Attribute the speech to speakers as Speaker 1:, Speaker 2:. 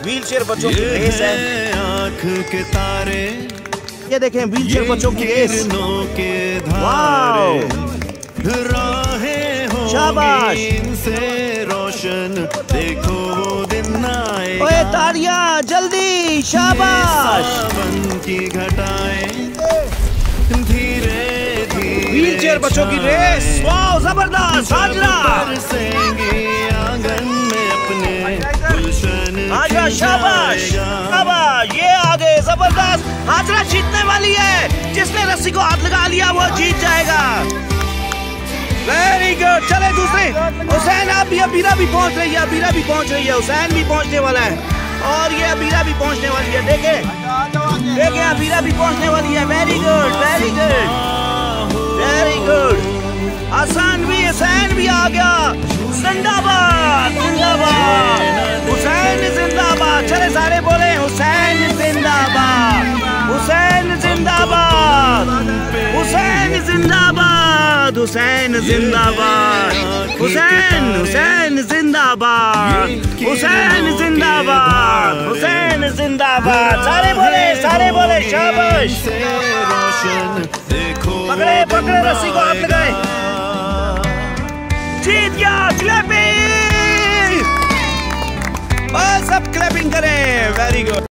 Speaker 1: Wheelchair बच्चों की race है।
Speaker 2: आँख के तारे,
Speaker 1: ये देखें व्हीलचेयर बच्चों की रेस। वाव, शाबाश,
Speaker 2: इनसे रोशन देखो वो दिन आएगा।
Speaker 1: ओए तालियां जल्दी, शाबाश।
Speaker 2: सावन की घटाएं धीरे धीरे,
Speaker 1: व्हीलचेयर बच्चों की रेस, वाव जबरदस्त। हाजरा
Speaker 2: आंगन में अपने गुलशन
Speaker 1: हाजरा, शाबाश शाबाश, ये आगे जबरदस्त। हाजरा जीतने वाली है, जिसने रस्सी को हाथ लगा लिया वो जीत जाएगा। वेरी गुड, चले दूसरे। हुसैन आप भी, अबीरा भी पहुंच रही है, अबीरा भी पहुंच रही है, हुसैन भी पहुंचने वाला है और ये अबीरा भी पहुंचने वाली है। देखे देखे, अबीरा भी पहुंचने वाली है। Very good very good very good. Hasan भी, हुसैन भी आ गया। जिंदाबाद जिंदाबाद, हुसैन जिंदाबाद। चले सारे बोले हुसैन जिंदाबाद, हुसैन जिंदाबाद, हुसैन जिंदाबाद, हुसैन जिंदाबाद, हुसैन हुसैन जिंदाबाद, हुसैन जिंदाबाद, हुसैन जिंदाबाद। सारे बोले शाबाश। पकड़े पकड़े रस्सी को हाथ लगाए, जीत गया। क्लैपिंग, बस अब क्लैपिंग करें। Very good.